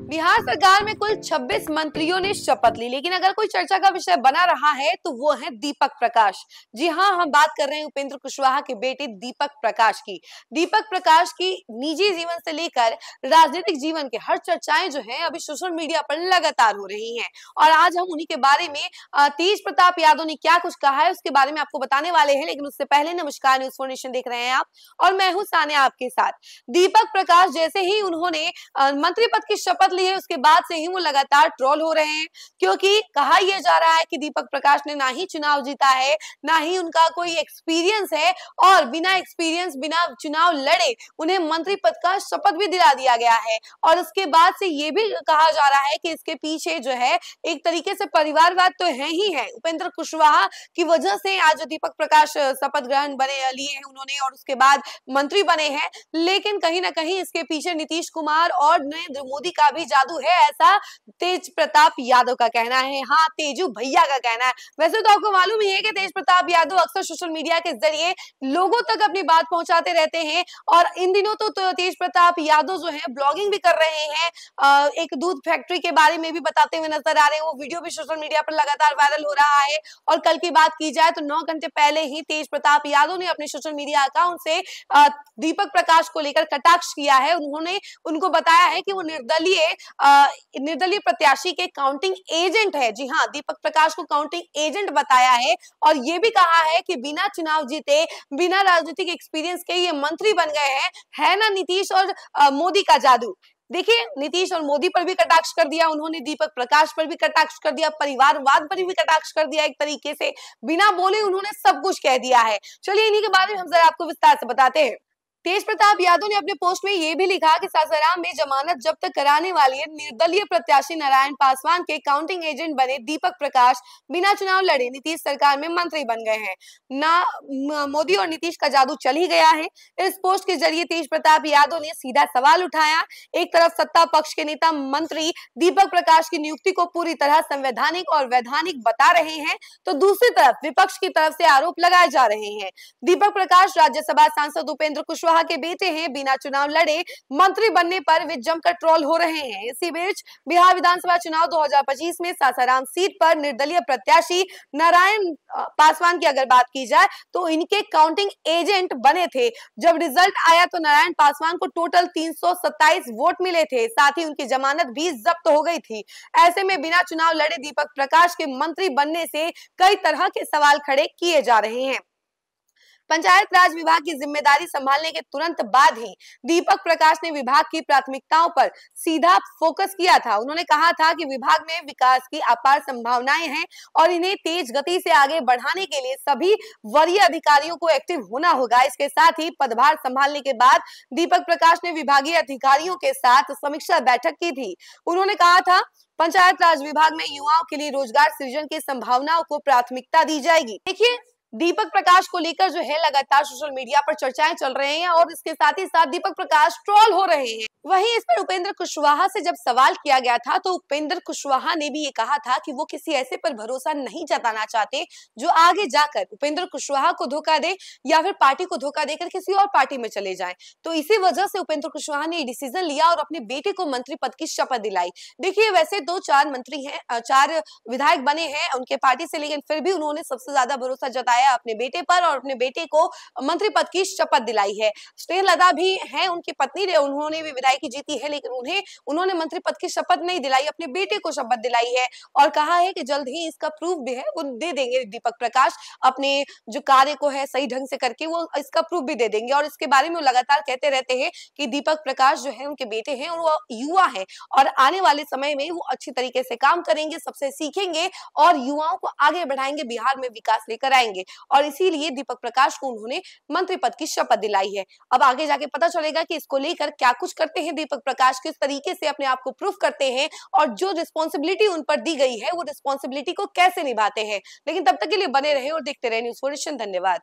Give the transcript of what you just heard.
बिहार सरकार में कुल 26 मंत्रियों ने शपथ ली, लेकिन अगर कोई चर्चा का विषय बना रहा है तो वो है दीपक प्रकाश। जी हाँ, हम बात कर रहे हैं उपेंद्र कुशवाहा के बेटे दीपक प्रकाश की। दीपक प्रकाश की निजी जीवन से लेकर राजनीतिक जीवन के हर चर्चाएं जो है अभी सोशल मीडिया पर लगातार हो रही हैं और आज हम उन्हीं के बारे में तेज प्रताप यादव ने क्या कुछ कहा है उसके बारे में आपको बताने वाले हैं। लेकिन उससे पहले नमस्कार, न्यूज़ 4 नेशन देख रहे हैं आप और मैं हूं सानिया आपके साथ। दीपक प्रकाश जैसे ही उन्होंने मंत्री पद की शपथ ली है उसके बाद से ही वो लगातार ट्रोल हो रहे हैं, क्योंकि कहा यह जा रहा है कि दीपक प्रकाश ने ना ही चुनाव जीता है, ना ही उनका कोई एक्सपीरियंस है और बिना एक्सपीरियंस बिना चुनाव लड़े उन्हें मंत्री पद का शपथ भी दिला दिया गया है। और उसके बाद से ये भी कहा जा रहा है कि इसके पीछे जो है एक तरीके से परिवारवाद तो है ही है। उपेंद्र कुशवाहा की वजह से आज दीपक प्रकाश शपथ ग्रहण लिए हैं उन्होंने और उसके बाद मंत्री बने हैं, लेकिन कहीं ना कहीं इसके पीछे नीतीश कुमार और नरेंद्र मोदी का भी जादू है, ऐसा तेज प्रताप यादव का कहना है। हाँ, तेजू भैया का कहना है। वैसे तो आपको मालूम ही है कि तेज प्रताप यादव अक्सर सोशल मीडिया के जरिए लोगों तक अपनी बात पहुंचाते रहते हैं और इन दिनों तो तेज प्रताप यादव जो है ब्लॉगिंग भी कर रहे हैं। एक दूध फैक्ट्री के बारे में भी बताते हुए नजर आ रहे हैं। वो वीडियो भी सोशल मीडिया पर लगातार वायरल हो रहा है। और कल की बात की जाए तो 9 घंटे पहले ही तेज प्रताप यादव ने अपने सोशल मीडिया अकाउंट से दीपक प्रकाश को लेकर कटाक्ष किया है। उन्होंने उनको बताया है कि वो निर्दलीय प्रत्याशी के काउंटिंग एजेंट है। जी हाँ, दीपक प्रकाश को काउंटिंग एजेंट बताया है और ये भी कहा है कि बिना चुनाव जीते, बिना राजनीतिक एक्सपीरियंस के ये मंत्री बन गए हैं। है ना नीतीश और मोदी का जादू। देखिए, नीतीश और मोदी पर भी कटाक्ष कर दिया उन्होंने, दीपक प्रकाश पर भी कटाक्ष कर दिया, परिवारवाद पर भी कटाक्ष कर दिया। एक तरीके से बिना बोले उन्होंने सब कुछ कह दिया है। चलिए इन्हीं के बारे में हम जरा आपको विस्तार से बताते हैं। तेज प्रताप यादव ने अपने पोस्ट में यह भी लिखा कि सासाराम में जमानत जब्त कराने वाले निर्दलीय प्रत्याशी नारायण पासवान के काउंटिंग एजेंट बने दीपक प्रकाश बिना चुनाव लड़े नीतीश सरकार में मंत्री बन गए हैं। ना मोदी और नीतीश का जादू चल ही गया है। इस पोस्ट के जरिए तेज प्रताप यादव ने सीधा सवाल उठाया। एक तरफ सत्ता पक्ष के नेता मंत्री दीपक प्रकाश की नियुक्ति को पूरी तरह संवैधानिक और वैधानिक बता रहे हैं, तो दूसरी तरफ विपक्ष की तरफ से आरोप लगाए जा रहे हैं। दीपक प्रकाश राज्यसभा सांसद उपेंद्र कुशवाहा के बेटे हैं, बिना चुनाव लड़े मंत्री बनने पर वे जमकर ट्रोल हो रहे हैं। इसी बीच बिहार विधानसभा चुनाव 2025 में सासाराम सीट पर निर्दलीय प्रत्याशी नारायण पासवान की अगर बात की जाए तो इनके काउंटिंग एजेंट बने थे। जब रिजल्ट आया तो नारायण पासवान को टोटल 327 वोट मिले थे, साथ ही उनकी जमानत भी जब्त हो गई थी। ऐसे में बिना चुनाव लड़े दीपक प्रकाश के मंत्री बनने से कई तरह के सवाल खड़े किए जा रहे हैं। पंचायत राज विभाग की जिम्मेदारी संभालने के तुरंत बाद ही दीपक प्रकाश ने विभाग की प्राथमिकताओं पर सीधा फोकस किया था। उन्होंने कहा था कि विभाग में विकास की अपार संभावनाएं हैं और इन्हें तेज गति से आगे बढ़ाने के लिए सभी वरीय अधिकारियों को एक्टिव होना होगा। इसके साथ ही पदभार संभालने के बाद दीपक प्रकाश ने विभागीय अधिकारियों के साथ समीक्षा बैठक की थी। उन्होंने कहा था, पंचायत राज विभाग में युवाओं के लिए रोजगार सृजन की संभावनाओं को प्राथमिकता दी जाएगी। देखिए, दीपक प्रकाश को लेकर जो है लगातार सोशल मीडिया पर चर्चाएं चल रही हैं और इसके साथ ही साथ दीपक प्रकाश ट्रोल हो रहे हैं। वहीं इस पर उपेंद्र कुशवाहा से जब सवाल किया गया था तो उपेंद्र कुशवाहा ने भी ये कहा था कि वो किसी ऐसे पर भरोसा नहीं जताना चाहते जो आगे जाकर उपेंद्र कुशवाहा को धोखा दे या फिर पार्टी को धोखा देकर किसी और पार्टी में चले जाए। तो इसी वजह से उपेंद्र कुशवाहा ने डिसीजन लिया और अपने बेटे को मंत्री पद की शपथ दिलाई। देखिए, वैसे 2-4 मंत्री हैं, 4 विधायक बने हैं उनके पार्टी से, लेकिन फिर भी उन्होंने सबसे ज्यादा भरोसा जताया अपने बेटे पर और अपने बेटे को मंत्री पद की शपथ दिलाई है। स्नेहलता भी है उनकी पत्नी, उन्होंने भी विधायकी जीती है, लेकिन उन्होंने मंत्री पद की शपथ नहीं दिलाई, अपने बेटे को शपथ दिलाई है और कहा है कि जल्द ही इसका प्रूफ भी है वो दे देंगे। दीपक प्रकाश अपने जो कार्य को है सही ढंग से करके वो इसका प्रूफ भी दे देंगे। और इसके बारे में वो लगातार कहते रहते हैं कि दीपक प्रकाश जो है उनके बेटे हैं और वो युवा है और आने वाले समय में वो अच्छी तरीके से काम करेंगे, सबसे सीखेंगे और युवाओं को आगे बढ़ाएंगे, बिहार में विकास लेकर आएंगे। और इसीलिए दीपक प्रकाश को उन्होंने मंत्री पद की शपथ दिलाई है। अब आगे जाके पता चलेगा कि इसको लेकर क्या कुछ करते हैं दीपक प्रकाश, किस तरीके से अपने आप को प्रूफ करते हैं और जो रिस्पॉन्सिबिलिटी उन पर दी गई है वो रिस्पॉन्सिबिलिटी को कैसे निभाते हैं। लेकिन तब तक के लिए बने रहे और देखते रहे न्यूज़ 4 नेशन। धन्यवाद।